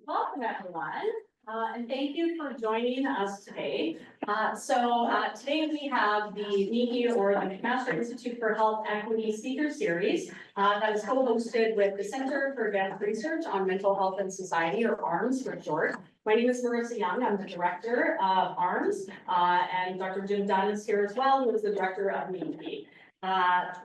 Welcome, everyone, and thank you for joining us today. Today we have the MIHI, or the McMaster Institute for Health Equity Speaker Series that is co-hosted with the Center for Advanced Research on Mental Health and Society, or ARMS for short. My name is Marissa Young. I'm the director of ARMS, and Dr. Jim Dunn is here as well, who is the director of MIHI.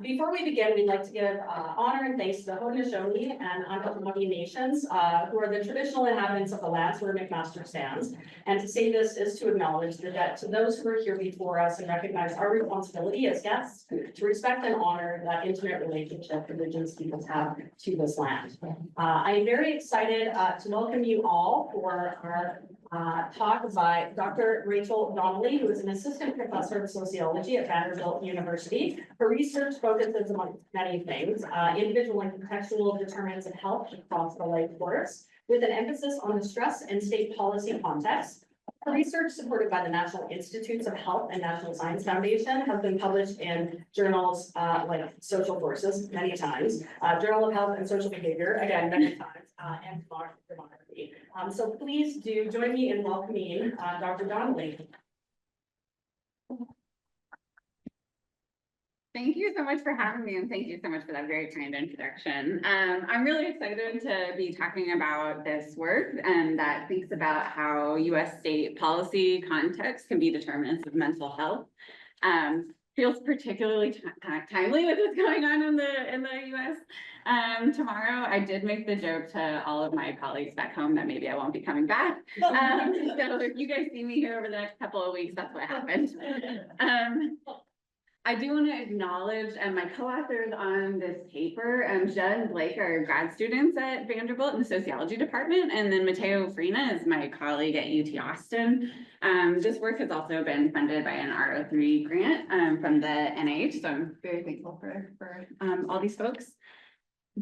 Before we begin, we'd like to give honor and thanks to the Haudenosaunee and Anishinaabeg nations, who are the traditional inhabitants of the lands where McMaster stands. And to say this is to acknowledge the debt to those who were here before us and recognize our responsibility as guests to respect and honor that intimate relationship Indigenous peoples have to this land. I'm very excited to welcome you all for our talk by Dr. Rachel Donnelly, who is an Assistant Professor of Sociology at Vanderbilt University. Her research focuses, among many things, individual and contextual determinants of health across the life course, with an emphasis on the stress and state policy context. Her research, supported by the National Institutes of Health and National Science Foundation, has been published in journals like Social Forces many times, Journal of Health and Social Behavior, again, many times, and Demography. So please do join me in welcoming Dr. Donnelly. Thank you so much for having me, and thank you so much for that very kind introduction. I'm really excited to be talking about this work that thinks about how U.S. state policy context can be determinants of mental health. Feels particularly timely with what's going on in the U.S. Tomorrow. I did make the joke to all of my colleagues back home that maybe I won't be coming back. So if you guys see me here over the next couple of weeks, that's what happened. I do want to acknowledge my co-authors on this paper. Judd and Blake are grad students at Vanderbilt in the sociology department, and then Mateo Frina is my colleague at UT Austin. This work has also been funded by an R03 grant from the NIH, so I'm very thankful for all these folks.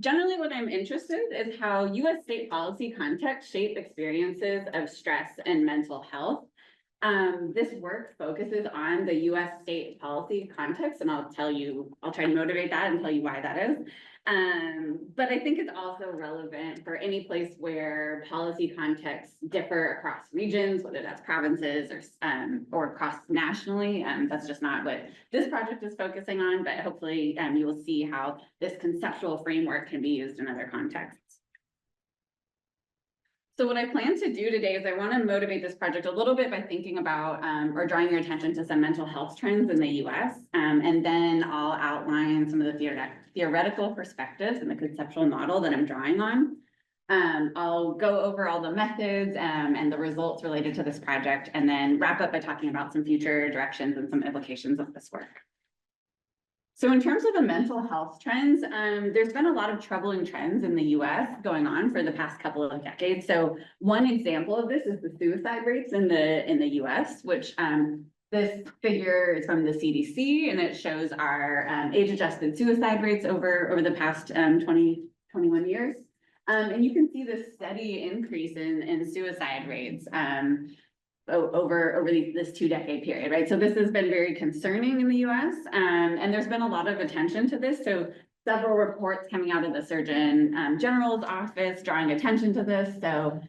Generally, what I'm interested in is how U.S. state policy context shape experiences of stress and mental health. This work focuses on the U.S. state policy context, and I'll try to motivate that and tell you why that is. But I think it's also relevant for any place where policy contexts differ across regions, whether that's provinces or across nationally. That's just not what this project is focusing on, but hopefully you will see how this conceptual framework can be used in other contexts. So what I plan to do today is I want to motivate this project a little bit by thinking about or drawing your attention to some mental health trends in the US. And then I'll outline some of the theoretical perspectives and the conceptual model that I'm drawing on. I'll go over all the methods and the results related to this project, and then wrap up by talking about some future directions and some implications of this work. So in terms of the mental health trends, there's been a lot of troubling trends in the US going on for the past couple of decades. So one example of this is the suicide rates in the US, which this figure is from the CDC, and it shows our age-adjusted suicide rates over the past 21 years. And you can see this steady increase in suicide rates over this 2-decade period, right? So this has been very concerning in the US, and there's been a lot of attention to this. So several reports coming out of the Surgeon General's office drawing attention to this. So,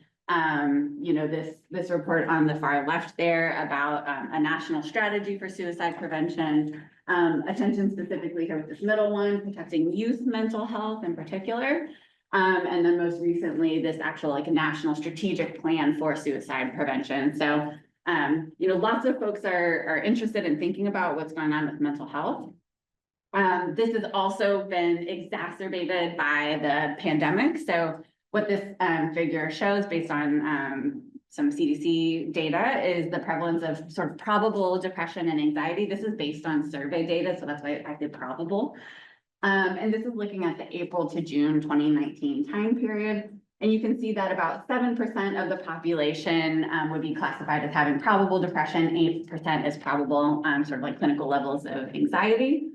this report on the far left there about a national strategy for suicide prevention, attention specifically to this middle one, protecting youth mental health in particular. And then most recently, this actual national strategic plan for suicide prevention. So, lots of folks are interested in thinking about what's going on with mental health. This has also been exacerbated by the pandemic. So what this figure shows based on some CDC data is the prevalence of sort of probable depression and anxiety. This is based on survey data, so that's why I did probable. And this is looking at the April to June 2019 time period. And you can see that about 7% of the population would be classified as having probable depression, 8% is probable, sort of like clinical levels of anxiety.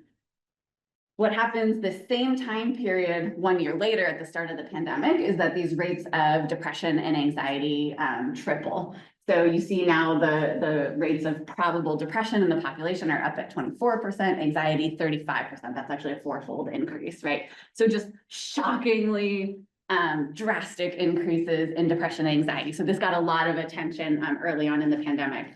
What happens the same time period 1 year later at the start of the pandemic is that these rates of depression and anxiety triple. So you see now the rates of probable depression in the population are up at 24%, anxiety 35%. That's actually a 4-fold increase, right? So just shockingly drastic increases in depression and anxiety. So this got a lot of attention early on in the pandemic.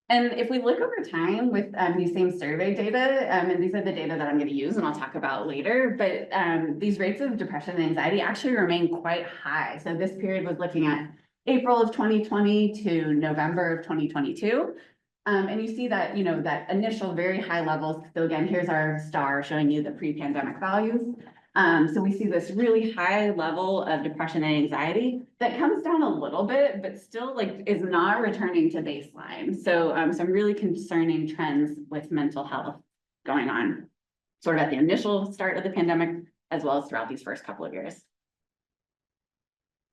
And if we look over time with these same survey data, and these are the data that I'm going to use and I'll talk about later, but these rates of depression and anxiety actually remain quite high. So this period was looking at April of 2020 to November of 2022. And you see that, you know, that initial very high levels. So again, here's our star showing you the pre-pandemic values. So we see this really high level of depression and anxiety that comes down a little bit, but still like is not returning to baseline. So some really concerning trends with mental health going on, sort of at the initial start of the pandemic, as well as throughout these first couple of years.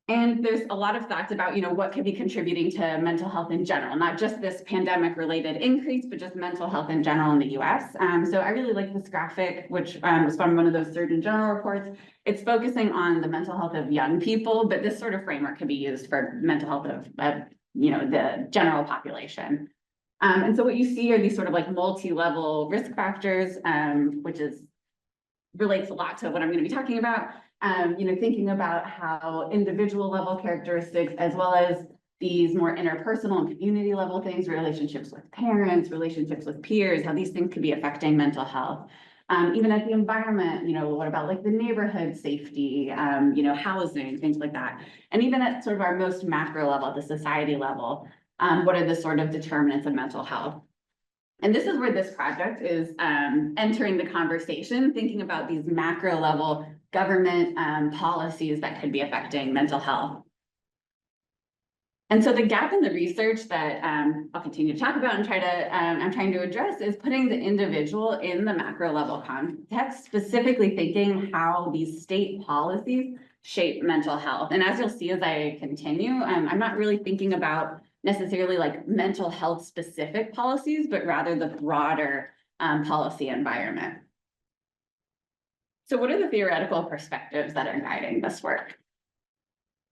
And there's a lot of thoughts about, you know, what could be contributing to mental health in general, not just this pandemic related increase, but just mental health in general in the US. So I really like this graphic, which was from one of those Surgeon General reports. It's focusing on the mental health of young people, but this sort of framework can be used for mental health of you know, the general population. And so what you see are these sort of like multi-level risk factors, which relates a lot to what I'm going to be talking about. You know, thinking about how individual level characteristics, as well as these more interpersonal and community level things, relationships with parents, relationships with peers, how these things could be affecting mental health. Even at the environment, you know, what about like the neighborhood safety, you know, housing, things like that. And even at sort of our most macro level, the society level, what are the sort of determinants of mental health? And this is where this project is entering the conversation, thinking about these macro level government policies that could be affecting mental health. And so the gap in the research that I'll continue to talk about and I'm trying to address is putting the individual in the macro level context, specifically thinking how these state policies shape mental health. And as you'll see as I continue, I'm not really thinking about necessarily like mental health specific policies, but rather the broader policy environment. So what are the theoretical perspectives that are guiding this work?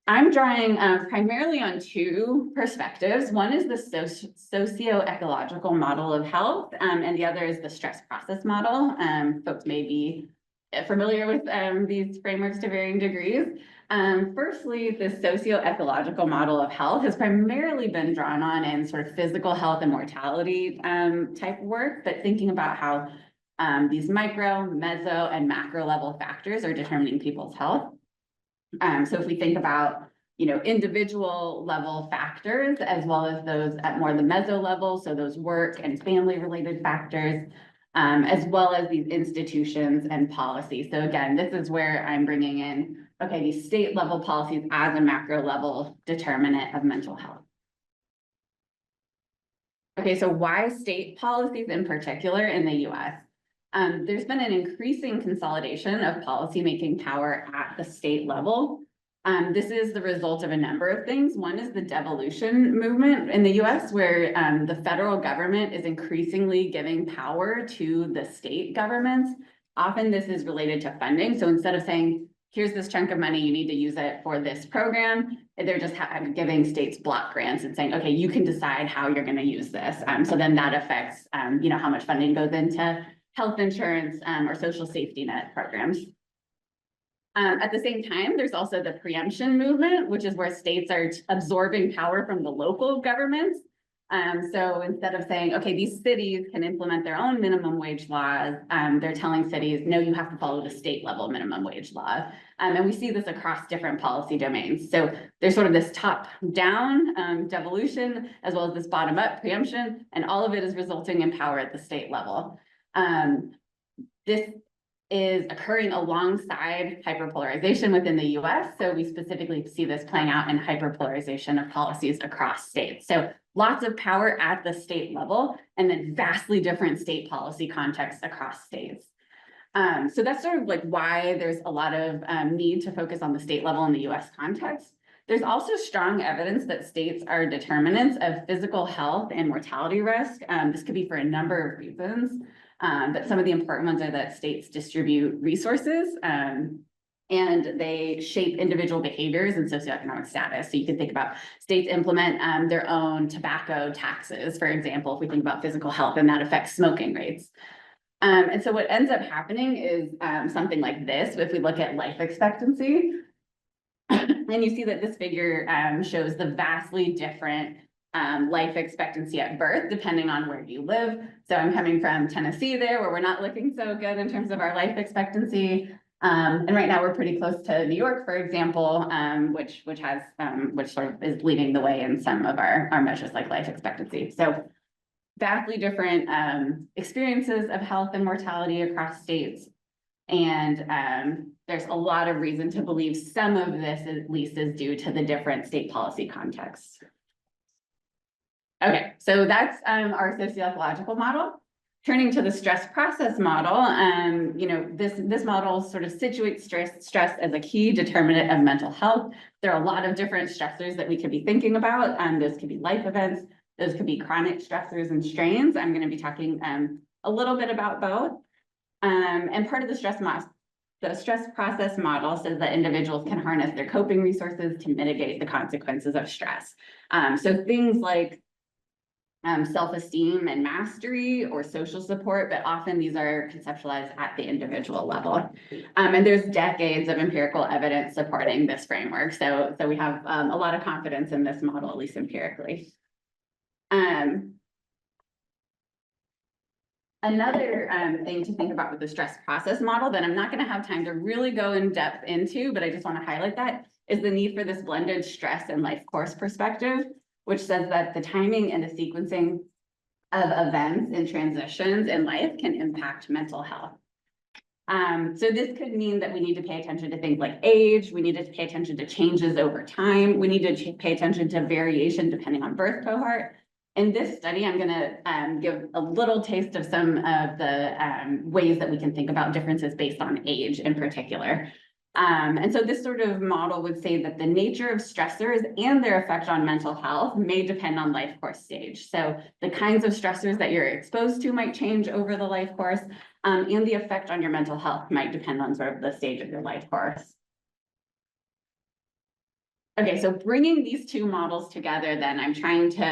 I'm drawing primarily on two perspectives. One is the socio-ecological model of health, and the other is the stress process model. Folks may be familiar with these frameworks to varying degrees. Firstly, the socio-ecological model of health has primarily been drawn on in sort of physical health and mortality type work, but thinking about how these micro, meso, and macro level factors are determining people's health. So if we think about, you know, individual level factors, as well as those at more the meso level, so those work and family related factors, as well as these institutions and policies. So again, this is where I'm bringing in, okay, these state level policies as a macro level determinant of mental health. Okay, so why state policies in particular in the US? There's been an increasing consolidation of policymaking power at the state level. This is the result of a number of things. One is the devolution movement in the US, where the federal government is increasingly giving power to the state governments. Often this is related to funding. So instead of saying, here's this chunk of money, you need to use it for this program, they're just giving states block grants and saying, okay, you can decide how you're going to use this. So then that affects, you know, how much funding goes into health insurance or social safety net programs. At the same time, there's also the preemption movement, which is where states are absorbing power from the local governments. So instead of saying, okay, these cities can implement their own minimum wage laws, they're telling cities, no, you have to follow the state level minimum wage law. And we see this across different policy domains. So there's sort of this top down devolution, as well as this bottom up preemption, and all of it is resulting in power at the state level. This is occurring alongside hyperpolarization within the US. So we specifically see this playing out in hyperpolarization of policies across states. So lots of power at the state level, and then vastly different state policy contexts across states. So that's sort of like why there's a lot of need to focus on the state level in the US context. There's also strong evidence that states are determinants of physical health and mortality risk. This could be for a number of reasons. But some of the important ones are that states distribute resources and they shape individual behaviors and socioeconomic status. So you can think about states implement their own tobacco taxes, for example, if we think about physical health, and that affects smoking rates. And so what ends up happening is something like this. If we look at life expectancy, And you see that this figure shows the vastly different life expectancy at birth, depending on where you live. So I'm coming from Tennessee there, where we're not looking so good in terms of our life expectancy. And right now we're pretty close to New York, for example, which sort of is leading the way in some of our measures like life expectancy. So vastly different experiences of health and mortality across states. And there's a lot of reason to believe some of this at least is due to the different state policy contexts. Okay, so that's our sociological model. Turning to the stress process model, this model sort of situates stress as a key determinant of mental health. There are a lot of different stressors that we could be thinking about. Those could be life events, those could be chronic stressors and strains. I'm going to be talking a little bit about both. And part of the stress process model says that individuals can harness their coping resources to mitigate the consequences of stress. So things like self-esteem and mastery or social support, but often these are conceptualized at the individual level. And there's decades of empirical evidence supporting this framework. So we have a lot of confidence in this model, at least empirically. Another thing to think about with the stress process model that I'm not going to have time to really go in depth into, but I just want to highlight that, is the need for this blended stress and life course perspective, which says that the timing and the sequencing of events and transitions in life can impact mental health. So this could mean that we need to pay attention to things like age, we need to pay attention to changes over time, we need to pay attention to variation depending on birth cohort. In this study, I'm going to give a little taste of some of the ways that we can think about differences based on age in particular. And so this sort of model would say that the nature of stressors and their effect on mental health may depend on life course stage. So the kinds of stressors that you're exposed to might change over the life course, and the effect on your mental health might depend on sort of the stage of your life course. Okay, so bringing these two models together, then I'm trying to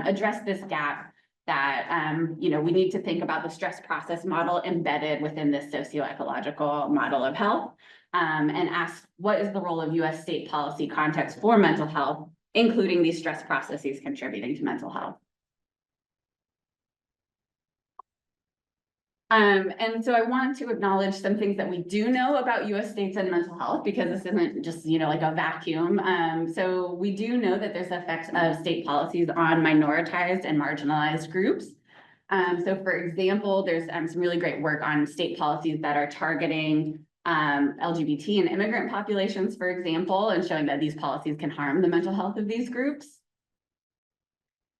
address this gap that we need to think about the stress process model embedded within this socio-ecological model of health, and ask what is the role of US state policy context for mental health, including these stress processes contributing to mental health. And so I want to acknowledge some things that we do know about US states and mental health, because this isn't just, like a vacuum. So we do know that there's effects of state policies on minoritized and marginalized groups. So for example, there's some really great work on state policies that are targeting LGBT and immigrant populations, for example, and showing that these policies can harm the mental health of these groups.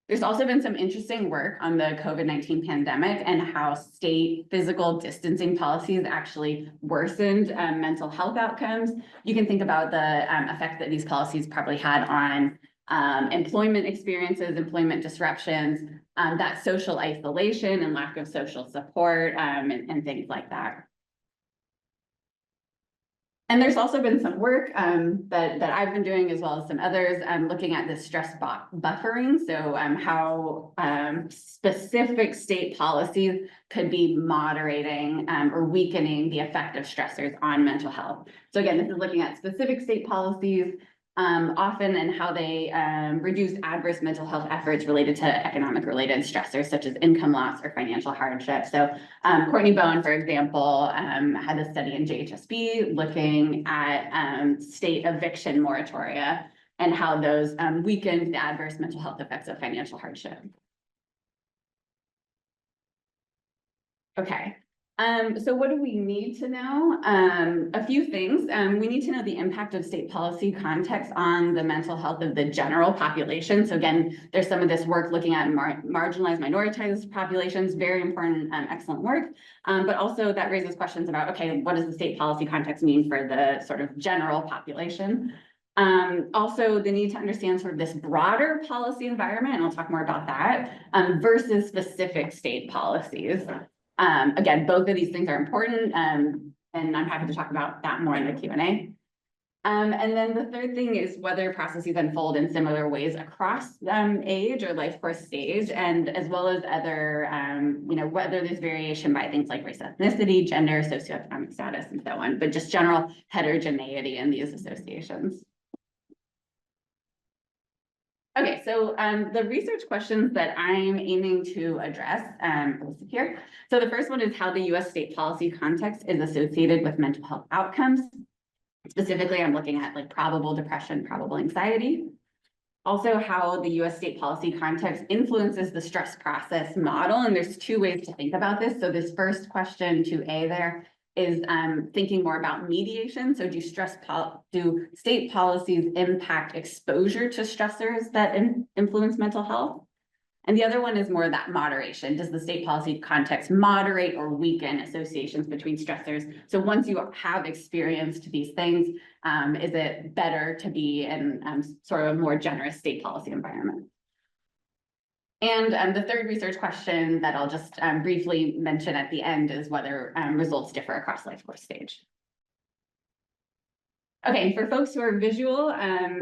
There's also been some interesting work on the COVID-19 pandemic and how state physical distancing policies actually worsened mental health outcomes. You can think about the effect that these policies probably had on employment experiences, employment disruptions, that social isolation and lack of social support, and things like that. And there's also been some work that I've been doing, as well as some others, looking at the stress buffering. So how specific state policies could be moderating or weakening the effect of stressors on mental health. So again, this is looking at specific state policies, often, and how they reduce adverse mental health efforts related to economic related stressors such as income loss or financial hardship. So Courtney Bowen, for example, had a study in JHSB looking at state eviction moratoria and how those weakened the adverse mental health effects of financial hardship. Okay. So what do we need to know? A few things. We need to know the impact of state policy context on the mental health of the general population. So again, there's some of this work looking at marginalized, minoritized populations, very important, excellent work. But also that raises questions about, okay, what does the state policy context mean for the sort of general population? Also the need to understand sort of this broader policy environment, and I'll talk more about that, versus specific state policies. Again, both of these things are important, and I'm happy to talk about that more in the Q&A. And then the third thing is whether processes unfold in similar ways across age or life course stage, and as well as other, whether there's variation by things like race, ethnicity, gender, socioeconomic status, and so on, but just general heterogeneity in these associations. Okay, so the research questions that I'm aiming to address listed here. So the first one is how the US state policy context is associated with mental health outcomes. Specifically, I'm looking at like probable depression, probable anxiety. Also, how the US state policy context influences the stress process model. And there's two ways to think about this. So this first question, 2A there, is thinking more about mediation. So do state policies impact exposure to stressors that influence mental health? And the other one is more that moderation. Does the state policy context moderate or weaken associations between stressors? So once you have experienced these things, is it better to be in sort of a more generous state policy environment? And the third research question that I'll just briefly mention at the end is whether results differ across life course stage. Okay, for folks who are visual,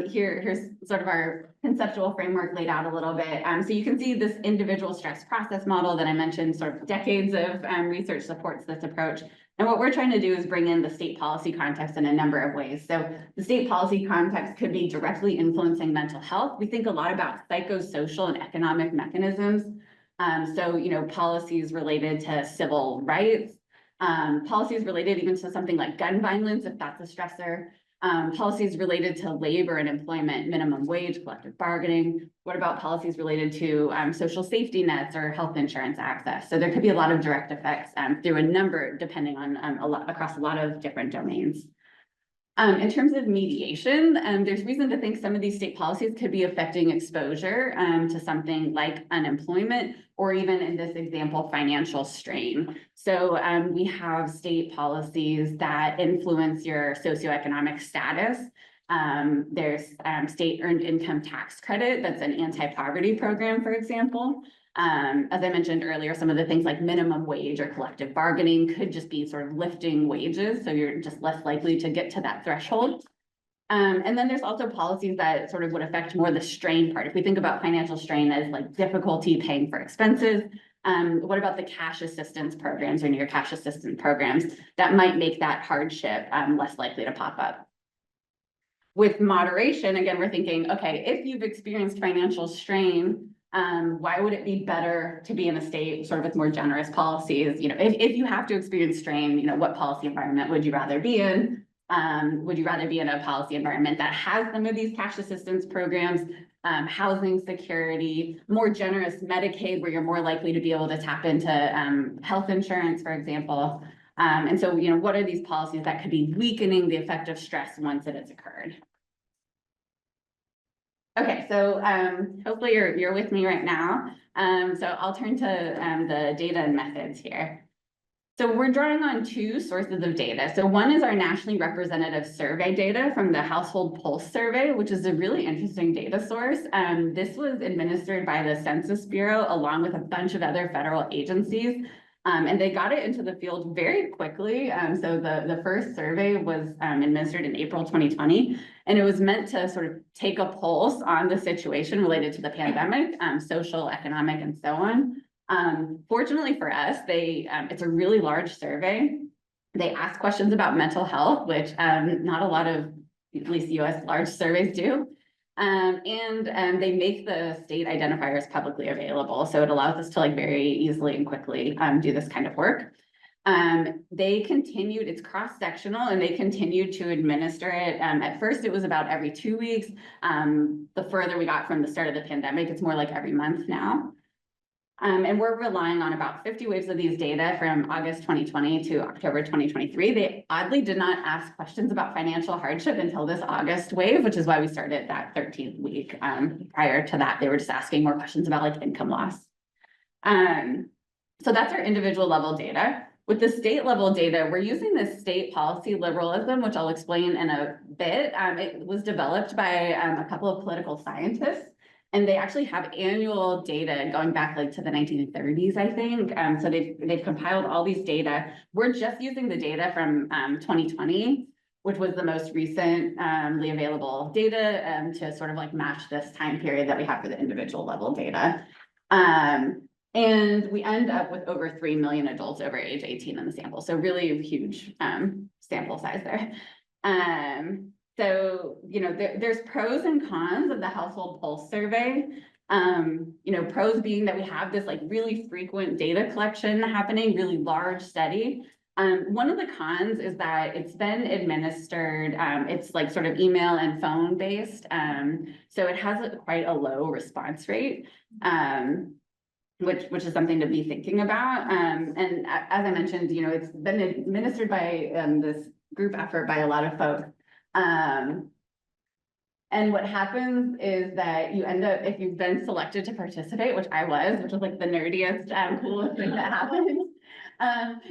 here's sort of our conceptual framework laid out a little bit. So you can see this individual stress process model that I mentioned, sort of decades of research supports this approach. And what we're trying to do is bring in the state policy context in a number of ways. So the state policy context could be directly influencing mental health. We think a lot about psychosocial and economic mechanisms. So, you know, policies related to civil rights, policies related even to something like gun violence, if that's a stressor. Policies related to labor and employment, minimum wage, collective bargaining. What about policies related to social safety nets or health insurance access? So there could be a lot of direct effects through a number, depending on across a lot of different domains. In terms of mediation, there's reason to think some of these state policies could be affecting exposure to something like unemployment, or even in this example, financial strain. So we have state policies that influence your socioeconomic status. There's state earned income tax credit, that's an anti-poverty program, for example. As I mentioned earlier, some of the things like minimum wage or collective bargaining could just be sort of lifting wages, so you're just less likely to get to that threshold. And then there's also policies that sort of would affect more the strain part. If we think about financial strain as like difficulty paying for expenses, what about the cash assistance programs or near cash assistance programs that might make that hardship less likely to pop up? With moderation, again, we're thinking, okay, if you've experienced financial strain, why would it be better to be in a state sort of with more generous policies? You know, if you have to experience strain, you know, what policy environment would you rather be in? Would you rather be in a policy environment that has some of these cash assistance programs, housing security, more generous Medicaid, where you're more likely to be able to tap into health insurance, for example? And so, you know, what are these policies that could be weakening the effect of stress once it has occurred? Okay, so hopefully you're with me right now. So I'll turn to the data and methods here. So we're drawing on two sources of data. So one is our nationally representative survey data from the Household Pulse Survey, which is a really interesting data source. This was administered by the Census Bureau along with a bunch of other federal agencies. And they got it into the field very quickly. So the first survey was administered in April 2020, and it was meant to sort of take a pulse on the situation related to the pandemic, social, economic, and so on. Fortunately for us, it's a really large survey. They ask questions about mental health, which not a lot of, at least US large surveys do. And they make the state identifiers publicly available. So it allows us to like very easily and quickly do this kind of work. They continued, it's cross-sectional, and they continued to administer it. At first, it was about every 2 weeks. The further we got from the start of the pandemic, it's more like every month now. And we're relying on about 50 waves of these data from August 2020 to October 2023. They oddly did not ask questions about financial hardship until this August wave, which is why we started that 13th week. Prior to that, they were just asking more questions about like income loss. So that's our individual level data. With the state level data, we're using this state policy liberalism, which I'll explain in a bit. It was developed by a couple of political scientists. And they actually have annual data going back like to the 1930s, I think. So they've compiled all these data. We're just using the data from 2020, which was the most recently available data to sort of like match this time period that we have for the individual level data. And we end up with over 3 million adults over age 18 in the sample. So really huge sample size there. So, there's pros and cons of the household pulse survey. Pros being that we have this like really frequent data collection happening, really large study. One of the cons is that it's been administered, it's like sort of email and phone based. So it has quite a low response rate. Which is something to be thinking about. And as I mentioned, it's been administered by this group effort by a lot of folks. And what happens is that you end up, if you've been selected to participate, which I was, which is like the nerdiest, coolest thing that happens.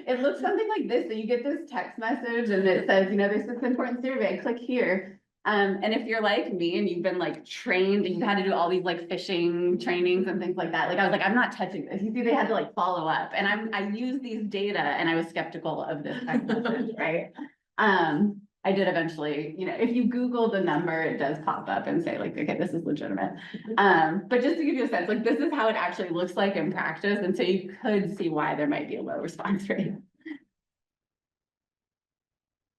It looks something like this, that you get this text message and it says, there's this important survey, click here. And if you're like me and you've been like trained and you've had to do all these like phishing trainings and things like that, like I was like, I'm not touching this. You see, they had to like follow up, and I use these data, and I was skeptical of this text message, right? I did eventually, if you Google the number, it does pop up and say like, okay, this is legitimate. But just to give you a sense, like this is how it actually looks like in practice. And so you could see why there might be a low response rate.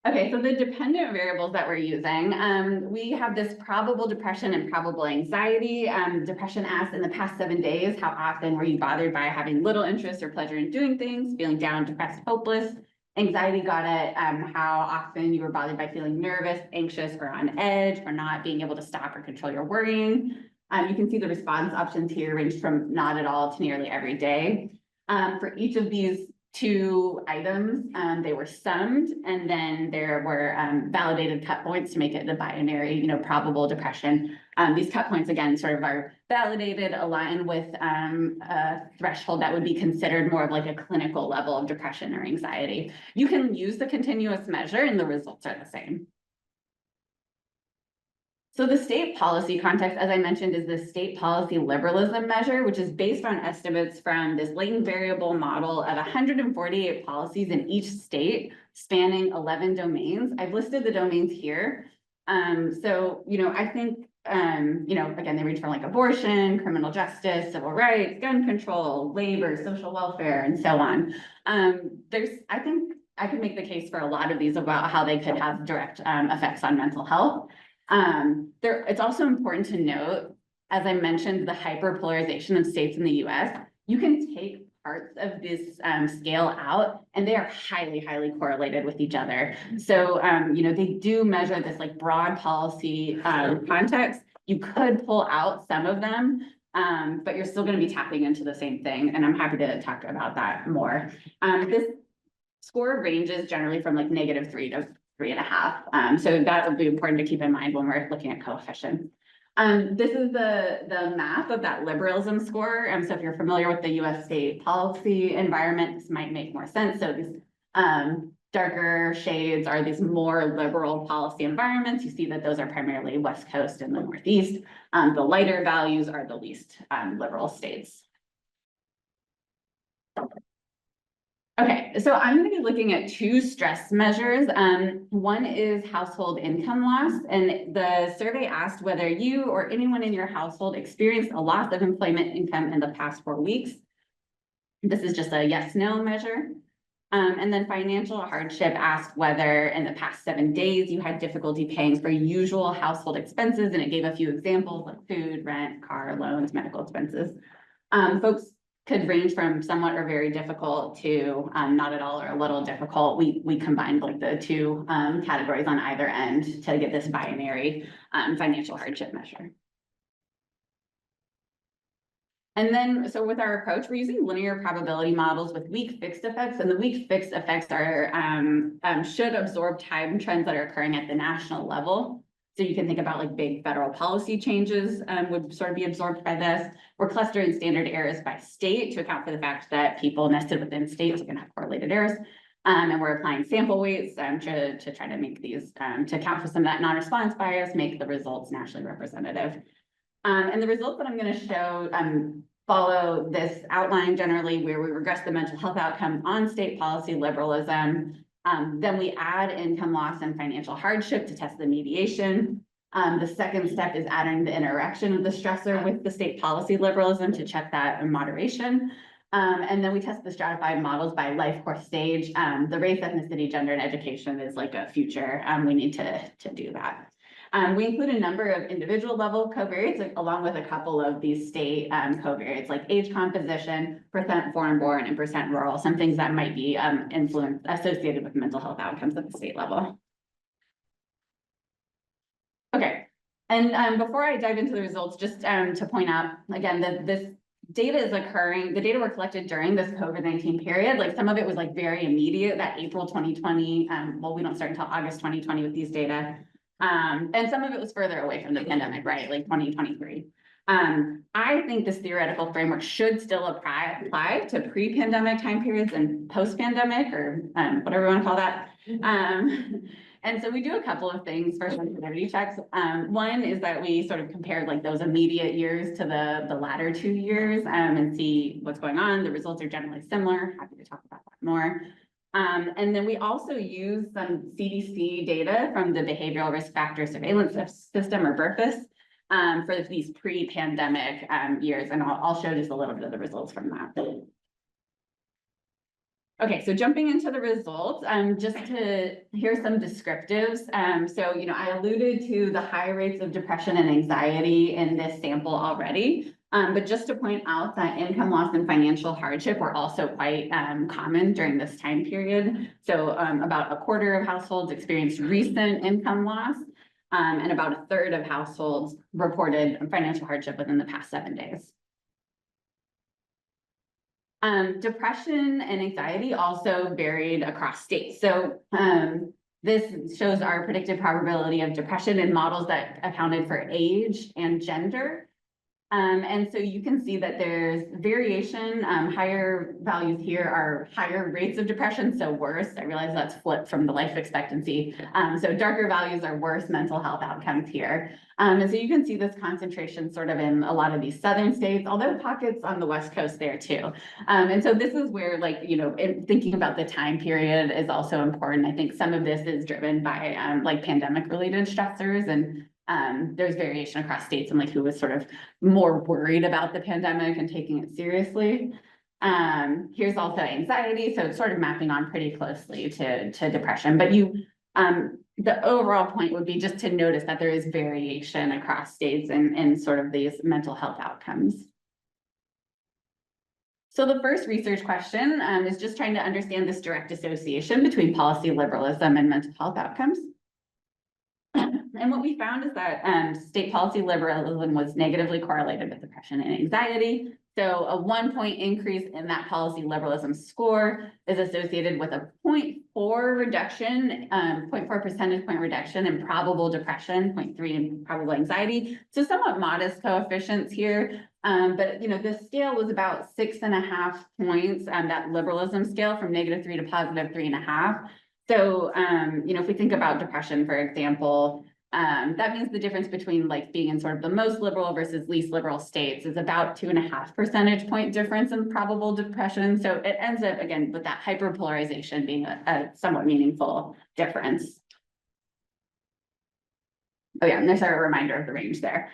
Okay, so the dependent variables that we're using, we have this probable depression and probable anxiety. Depression asks, in the past 7 days, how often were you bothered by having little interest or pleasure in doing things, feeling down, depressed, hopeless? Anxiety got at how often you were bothered by feeling nervous, anxious, or on edge, or not being able to stop or control your worrying. You can see the response options here range from not at all to nearly every day. For each of these two items, they were summed, and then there were validated cut points to make it the binary, probable depression. These cut points, again, sort of are validated, align with a threshold that would be considered more of like a clinical level of depression or anxiety. You can use the continuous measure and the results are the same. So the state policy context, as I mentioned, is the state policy liberalism measure, which is based on estimates from this latent variable model of 148 policies in each state spanning 11 domains. I've listed the domains here. So, I think, again, they range from like abortion, criminal justice, civil rights, gun control, labor, social welfare, and so on. I think I could make the case for a lot of these about how they could have direct effects on mental health. It's also important to note, as I mentioned, the hyperpolarization of states in the US, you can take parts of this scale out and they are highly, highly correlated with each other. So, they do measure this like broad policy context. You could pull out some of them, but you're still going to be tapping into the same thing. And I'm happy to talk about that more. This score ranges generally from like -3 to 3.5. So that would be important to keep in mind when we're looking at coefficients. This is the map of that liberalism score. So if you're familiar with the US state policy environment, this might make more sense. So these darker shades are these more liberal policy environments. You see that those are primarily West Coast and the Northeast. The lighter values are the least liberal states. Okay, so I'm going to be looking at two stress measures. One is household income loss, and the survey asked whether you or anyone in your household experienced a loss of employment income in the past 4 weeks. This is just a yes/no measure. And then financial hardship asked whether in the past 7 days you had difficulty paying for usual household expenses, and it gave a few examples like food, rent, car loans, medical expenses. Folks could range from somewhat or very difficult to not at all or a little difficult. We combined like the two categories on either end to get this binary financial hardship measure. And then, so with our approach, we're using linear probability models with weak fixed effects, and the weak fixed effects are should absorb time trends that are occurring at the national level. So you can think about like big federal policy changes would sort of be absorbed by this. We're clustering standard errors by state to account for the fact that people nested within states are going to have correlated errors. And we're applying sample weights to try to make these, to account for some of that non-response bias, make the results nationally representative. And the results that I'm going to show follow this outline generally where we regress the mental health outcome on state policy liberalism. Then we add income loss and financial hardship to test the mediation. The second step is adding the interaction of the stressor with the state policy liberalism to check that in moderation. And then we test the stratified models by life course stage. The race, ethnicity, gender, and education is like a future. We need to do that. We include a number of individual level covariates along with a couple of these state covariates like age composition, percent foreign born, and percent rural, some things that might be associated with mental health outcomes at the state level. Okay, and before I dive into the results, just to point out again that this data is occurring, the data were collected during this COVID-19 period. Like some of it was like very immediate, that April 2020, well, we don't start until August 2020 with these data. And some of it was further away from the pandemic, right, like 2023. I think this theoretical framework should still apply to pre-pandemic time periods and post-pandemic, or whatever you want to call that. And so we do a couple of things for sensitivity checks. One is that we sort of compared like those immediate years to the latter 2 years and see what's going on. The results are generally similar. Happy to talk about that more. And then we also use some CDC data from the Behavioral Risk Factor Surveillance System, or BRFIS, for these pre-pandemic years. And I'll show just a little bit of the results from that. Okay, so jumping into the results, just to hear some descriptives. So, you know, I alluded to the high rates of depression and anxiety in this sample already. But just to point out that income loss and financial hardship were also quite common during this time period. So about a quarter of households experienced recent income loss, and about a third of households reported financial hardship within the past 7 days. Depression and anxiety also varied across states. So this shows our predicted probability of depression in models that accounted for age and gender. And so you can see that there's variation. Higher values here are higher rates of depression, so worse. I realize that's flipped from the life expectancy. So darker values are worse mental health outcomes here. And so you can see this concentration sort of in a lot of these southern states, although pockets on the West Coast there too. And so this is where, like, you know, thinking about the time period is also important. I think some of this is driven by like pandemic related stressors, and there's variation across states and like who was sort of more worried about the pandemic and taking it seriously. Here's also anxiety, so it's sort of mapping on pretty closely to depression. But the overall point would be just to notice that there is variation across states and sort of these mental health outcomes. So the first research question is just trying to understand this direct association between policy liberalism and mental health outcomes. And what we found is that state policy liberalism was negatively correlated with depression and anxiety. So a 1-point increase in that policy liberalism score is associated with a 0.4 reduction, 0.4 percentage point reduction in probable depression, 0.3 in probable anxiety. So somewhat modest coefficients here. But, you know, the scale was about 6.5 points, that liberalism scale from -3 to +3.5. So, you know, if we think about depression, for example, that means the difference between like being in sort of the most liberal versus least liberal states is about 2.5 percentage point difference in probable depression. So it ends up, again, with that hyperpolarization being a somewhat meaningful difference. Oh yeah, and there's a reminder of the range there.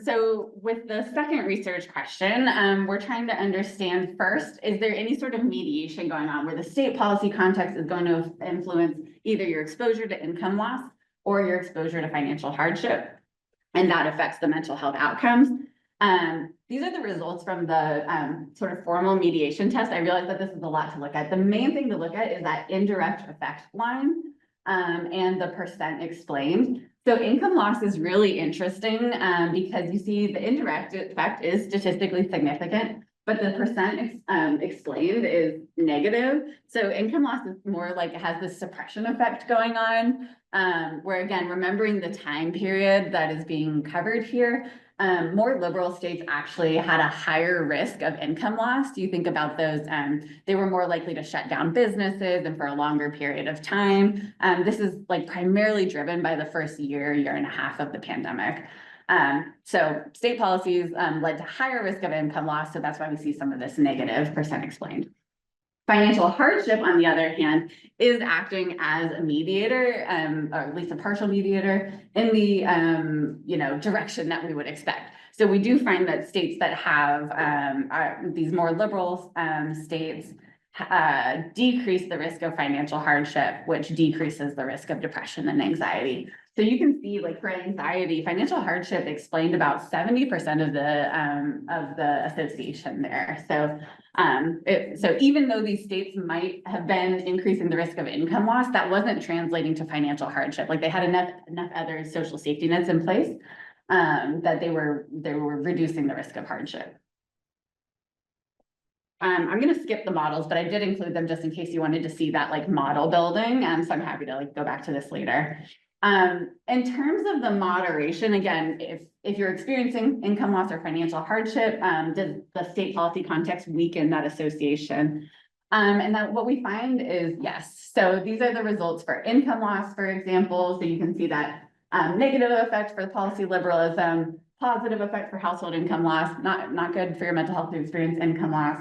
So with the second research question, we're trying to understand first, is there any sort of mediation going on where the state policy context is going to influence either your exposure to income loss or your exposure to financial hardship, and that affects the mental health outcomes? These are the results from the sort of formal mediation test. I realize that this is a lot to look at. The main thing to look at is that indirect effect line and the percent explained. So income loss is really interesting because you see the indirect effect is statistically significant, but the percent explained is negative. So income loss is more like it has this suppression effect going on, where again, remembering the time period that is being covered here, more liberal states actually had a higher risk of income loss. Do you think about those? They were more likely to shut down businesses and for a longer period of time. This is like primarily driven by the first year and a half of the pandemic. So state policies led to higher risk of income loss. So that's why we see some of this negative percent explained. Financial hardship, on the other hand, is acting as a mediator, or at least a partial mediator in the direction that we would expect. So we do find that states that have these more liberal states decrease the risk of financial hardship, which decreases the risk of depression and anxiety. So you can see, like, for anxiety, financial hardship explained about 70% of the association there. So so even though these states might have been increasing the risk of income loss, that wasn't translating to financial hardship. Like, they had enough other social safety nets in place that they were reducing the risk of hardship. I'm gonna skip the models, but I did include them just in case you wanted to see that, like, model building, so I'm happy to, like, go back to this later. In terms of the moderation, again, if you're experiencing income loss or financial hardship, does the state policy context weaken that association? And that what we find is yes. So these are the results for income loss, for example. So you can see that negative effect for the policy liberalism, positive effect for household income loss, not good for your mental health to experience income loss.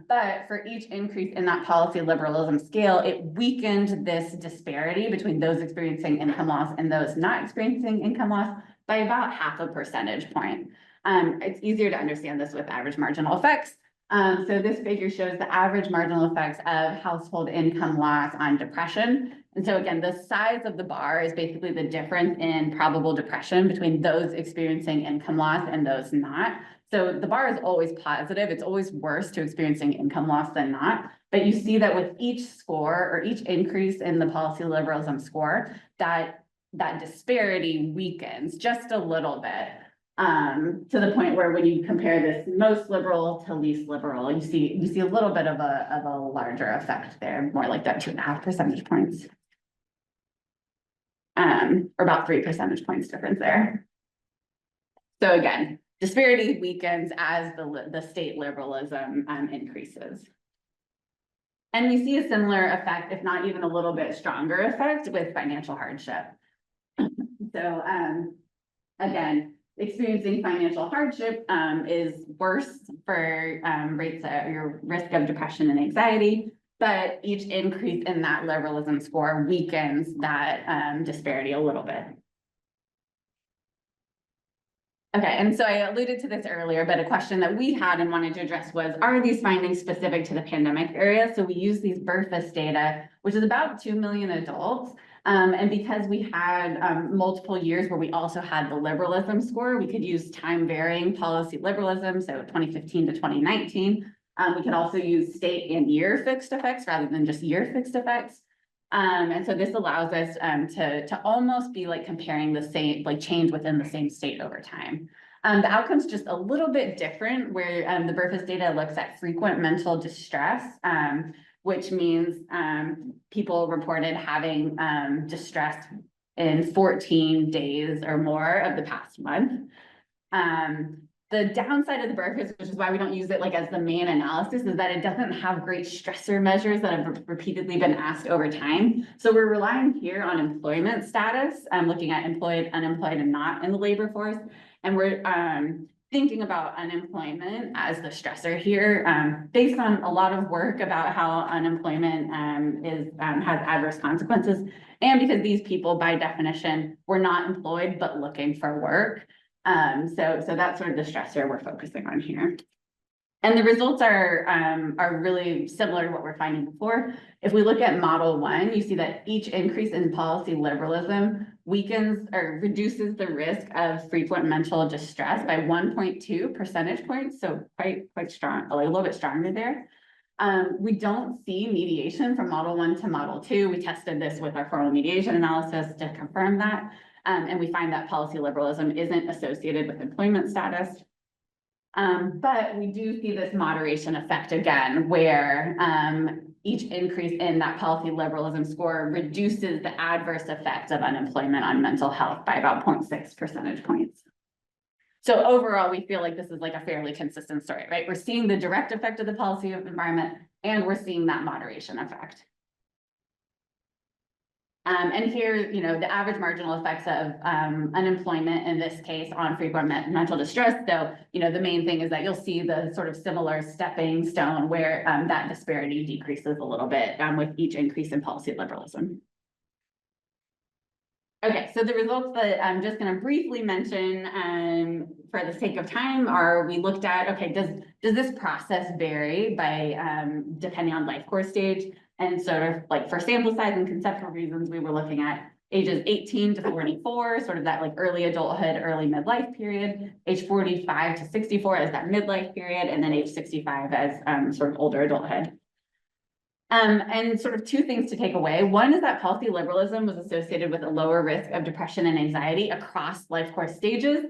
But for each increase in that policy liberalism scale, it weakened this disparity between those experiencing income loss and those not experiencing income loss by about 0.5 percentage point. It's easier to understand this with average marginal effects. So this figure shows the average marginal effects of household income loss on depression. And so again, the size of the bar is basically the difference in probable depression between those experiencing income loss and those not. So the bar is always positive. It's always worse to experiencing income loss than not. But you see that with each score or each increase in the policy liberalism score, that disparity weakens just a little bit. To the point where when you compare this most liberal to least liberal, you see a little bit of a larger effect there, more like that 2.5 percentage points. Or about 3 percentage points difference there. So again, disparity weakens as the state liberalism increases. And we see a similar effect, if not even a little bit stronger effect, with financial hardship. So again, experiencing financial hardship is worse for rates of your risk of depression and anxiety, but each increase in that liberalism score weakens that disparity a little bit. Okay, and so I alluded to this earlier, but a question that we had and wanted to address was, are these findings specific to the pandemic area? So we use these BRFIS data, which is about 2 million adults. And because we had multiple years where we also had the liberalism score, we could use time varying policy liberalism, so 2015 to 2019. We could also use state and year fixed effects rather than just year fixed effects. And so this allows us to almost be like comparing the same, like change within the same state over time. The outcome's just a little bit different, where the BRFIS data looks at frequent mental distress, which means people reported having distress in 14 days or more of the past month. The downside of the BRFIS, which is why we don't use it like as the main analysis, is that it doesn't have great stressor measures that have repeatedly been asked over time. So we're relying here on employment status, looking at employed, unemployed, and not in the labor force. And we're thinking about unemployment as the stressor here, based on a lot of work about how unemployment has adverse consequences, and because these people, by definition, were not employed but looking for work. So that's sort of the stressor we're focusing on here. And the results are really similar to what we're finding before. If we look at model 1, you see that each increase in policy liberalism weakens or reduces the risk of frequent mental distress by 1.2 percentage points. So quite strong, a little bit stronger there. We don't see mediation from model 1 to model 2. We tested this with our formal mediation analysis to confirm that. And we find that policy liberalism isn't associated with employment status. But we do see this moderation effect again, where each increase in that policy liberalism score reduces the adverse effects of unemployment on mental health by about 0.6 percentage points. So overall, we feel like this is like a fairly consistent story, right? We're seeing the direct effect of the policy of environment, and we're seeing that moderation effect. And here, you know, the average marginal effects of unemployment in this case on frequent mental distress. So, you know, the main thing is that you'll see the sort of similar stepping stone where that disparity decreases a little bit with each increase in policy liberalism. Okay, so the results that I'm just going to briefly mention for the sake of time are we looked at, okay, does this process vary by depending on life course stage? And sort of like for sample size and conceptual reasons, we were looking at ages 18 to 44, sort of that like early adulthood, early midlife period, age 45 to 64 as that midlife period, and then age 65 as sort of older adulthood. And sort of two things to take away. One is that policy liberalism was associated with a lower risk of depression and anxiety across life course stages,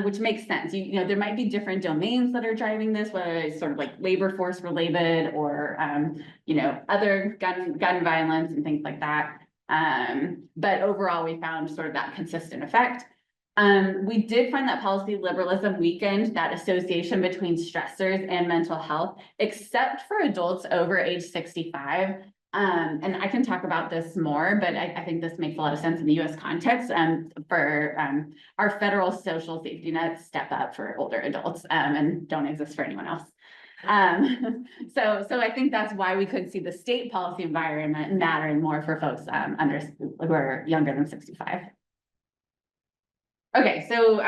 which makes sense. You know, there might be different domains that are driving this, whether it's sort of like labor force related or, you know, other gun violence and things like that. But overall, we found sort of that consistent effect. We did find that policy liberalism weakened that association between stressors and mental health, except for adults over age 65. And I can talk about this more, but I think this makes a lot of sense in the US context. For our federal social safety nets step up for older adults and don't exist for anyone else. So I think that's why we could see the state policy environment mattering more for folks who are younger than 65. Okay, so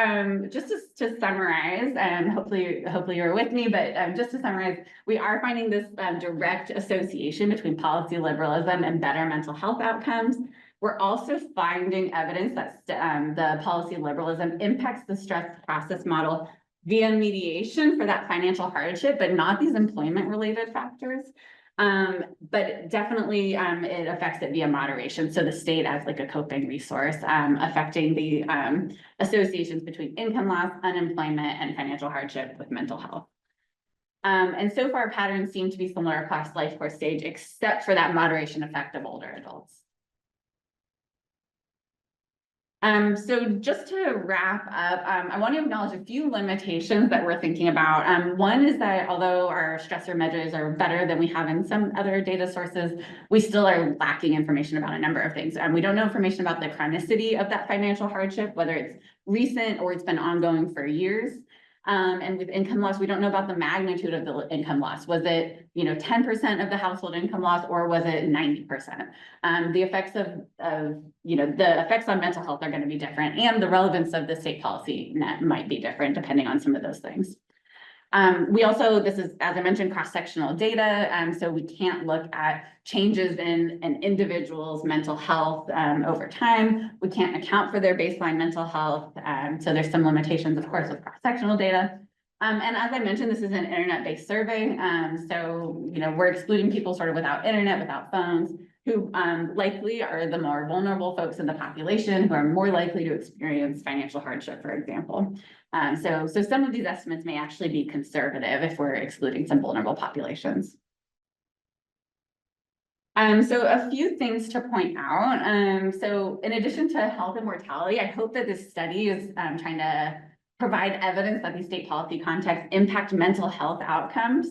just to summarize, and hopefully you're with me, but just to summarize, we are finding this direct association between policy liberalism and better mental health outcomes. We're also finding evidence that the policy liberalism impacts the stress process model via mediation for that financial hardship, but not these employment-related factors. But definitely it affects it via moderation. So the state as like a coping resource, affecting the associations between income loss, unemployment, and financial hardship with mental health. And so far patterns seem to be similar across life course stage, except for that moderation effect of older adults. So just to wrap up, I want to acknowledge a few limitations that we're thinking about. One is that although our stressor measures are better than we have in some other data sources, we still are lacking information about a number of things. We don't know information about the chronicity of that financial hardship, whether it's recent or it's been ongoing for years. And with income loss, we don't know about the magnitude of the income loss. Was it, 10% of the household income loss, or was it 90%? The effects the effects on mental health are going to be different, and the relevance of the state policy net might be different depending on some of those things. We also, this is, as I mentioned, cross-sectional data, so we can't look at changes in an individual's mental health over time. We can't account for their baseline mental health, so there's some limitations, of course, with cross-sectional data. And as I mentioned, this is an internet-based survey, so we're excluding people sort of without internet, without phones, who likely are the more vulnerable folks in the population who are more likely to experience financial hardship, for example. So some of these estimates may actually be conservative if we're excluding some vulnerable populations. So a few things to point out. So in addition to health and mortality, I hope that this study is trying to provide evidence that these state policy contexts impact mental health outcomes.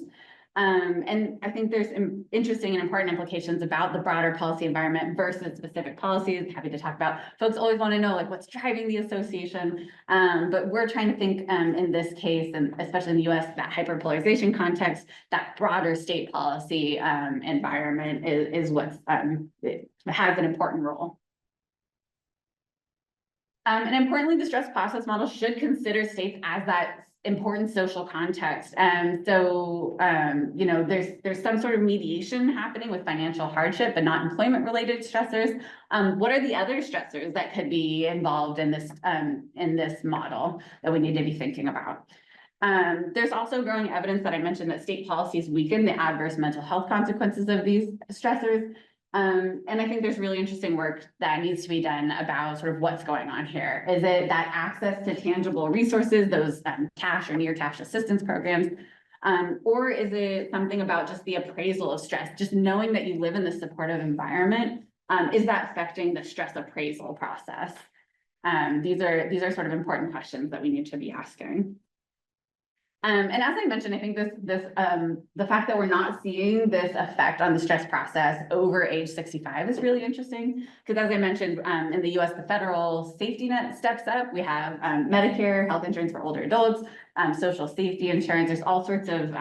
And I think there's interesting and important implications about the broader policy environment versus specific policies. Happy to talk about. Folks always want to know like what's driving the association, but we're trying to think in this case, and especially in the US, that hyperpolarization context, that broader state policy environment is what's it has an important role. And importantly, the stress process model should consider states as that important social context. And so, there's some sort of mediation happening with financial hardship, but not employment related stressors. What are the other stressors that could be involved in this model that we need to be thinking about? There's also growing evidence that I mentioned that state policies weaken the adverse mental health consequences of these stressors. And I think there's really interesting work that needs to be done about sort of what's going on here. Is it that access to tangible resources, those cash or near cash assistance programs, or is it something about just the appraisal of stress, just knowing that you live in this supportive environment? Is that affecting the stress appraisal process? These are sort of important questions that we need to be asking. And as I mentioned, I think the fact that we're not seeing this effect on the stress process over age 65 is really interesting. Because as I mentioned, in the US, the federal safety net steps up. We have Medicare, health insurance for older adults, social safety insurance. There's all sorts of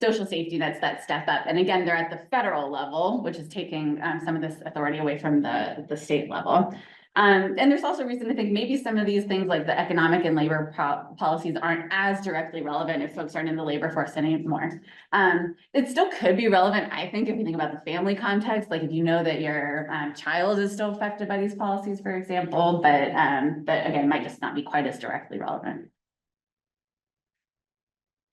social safety nets that step up. And again, they're at the federal level, which is taking some of this authority away from the state level. And there's also reason to think maybe some of these things like the economic and labor policies aren't as directly relevant if folks aren't in the labor force anymore. It still could be relevant, I think, if you think about the family context, like if you know that your child is still affected by these policies, for example, but again, might just not be quite as directly relevant.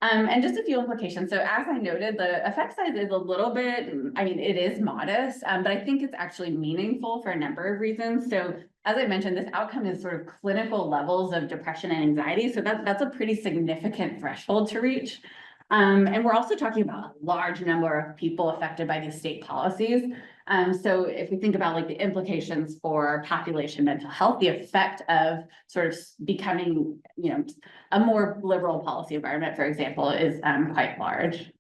And just a few implications. So as I noted, the effect size is a little bit, I mean, it is modest, but I think it's actually meaningful for a number of reasons. So as I mentioned, this outcome is sort of clinical levels of depression and anxiety. So that's a pretty significant threshold to reach. And we're also talking about a large number of people affected by these state policies. So if we think about like the implications for population mental health, the effect of sort of becoming, you know, a more liberal policy environment, for example, is quite large.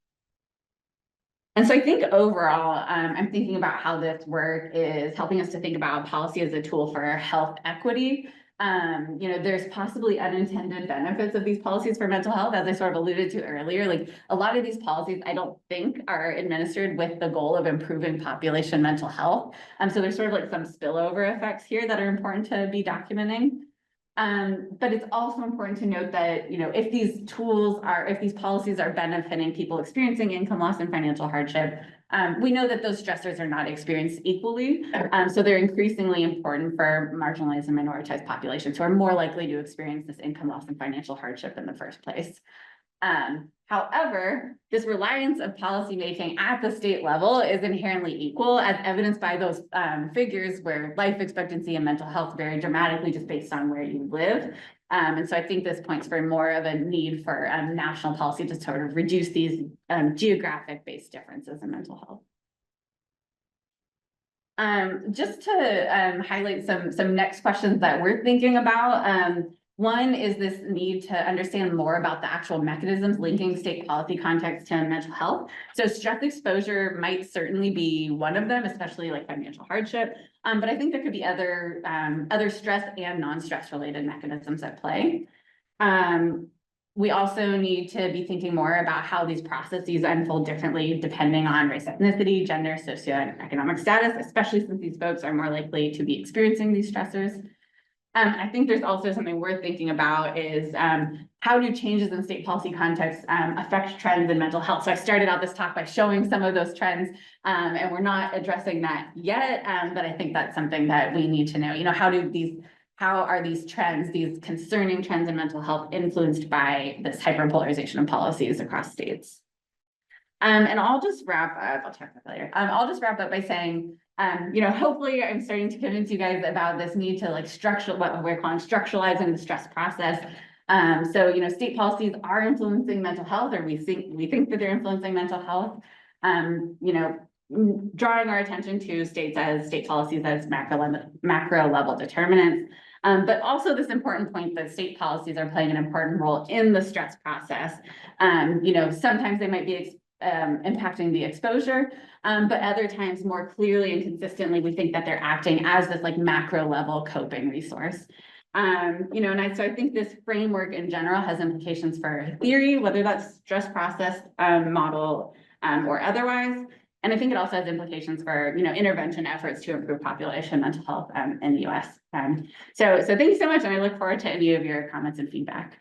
And so I think overall, I'm thinking about how this work is helping us to think about policy as a tool for health equity. You know, there's possibly unintended benefits of these policies for mental health, as I sort of alluded to earlier. Like a lot of these policies, I don't think are administered with the goal of improving population mental health. So there's sort of like some spillover effects here that are important to be documenting. But it's also important to note that, you know, if these policies are benefiting people experiencing income loss and financial hardship, we know that those stressors are not experienced equally. So they're increasingly important for marginalized and minoritized populations who are more likely to experience this income loss and financial hardship in the first place. However, this reliance of policymaking at the state level is inherently equal, as evidenced by those figures where life expectancy and mental health vary dramatically just based on where you live. And so I think this points for more of a need for national policy to sort of reduce these geographic-based differences in mental health. Just to highlight some next questions that we're thinking about. One is this need to understand more about the actual mechanisms linking state policy context to mental health. So stress exposure might certainly be one of them, especially like financial hardship. But I think there could be other stress and non-stress related mechanisms at play. We also need to be thinking more about how these processes unfold differently depending on race, ethnicity, gender, socioeconomic status, especially since these folks are more likely to be experiencing these stressors. I think there's also something we're thinking about is how do changes in state policy context affect trends in mental health? So I started out this talk by showing some of those trends, and we're not addressing that yet, but I think that's something that we need to know. You know, how are these trends, these concerning trends in mental health influenced by this hyperpolarization of policies across states? And I'll just wrap up, I'll talk about that later. I'll just wrap up by saying, you know, hopefully I'm starting to convince you guys about this need to like what we're calling structuralizing the stress process. So, you know, state policies are influencing mental health, or we think that they're influencing mental health. You know, drawing our attention to state policies as macro level determinants. But also this important point that state policies are playing an important role in the stress process. You know, sometimes they might be impacting the exposure, but other times more clearly and consistently, we think that they're acting as this like macro level coping resource. You know, and so I think this framework in general has implications for theory, whether that's stress process model or otherwise. And I think it also has implications for, you know, intervention efforts to improve population mental health in the US. So thank you so much, and I look forward to any of your comments and feedback.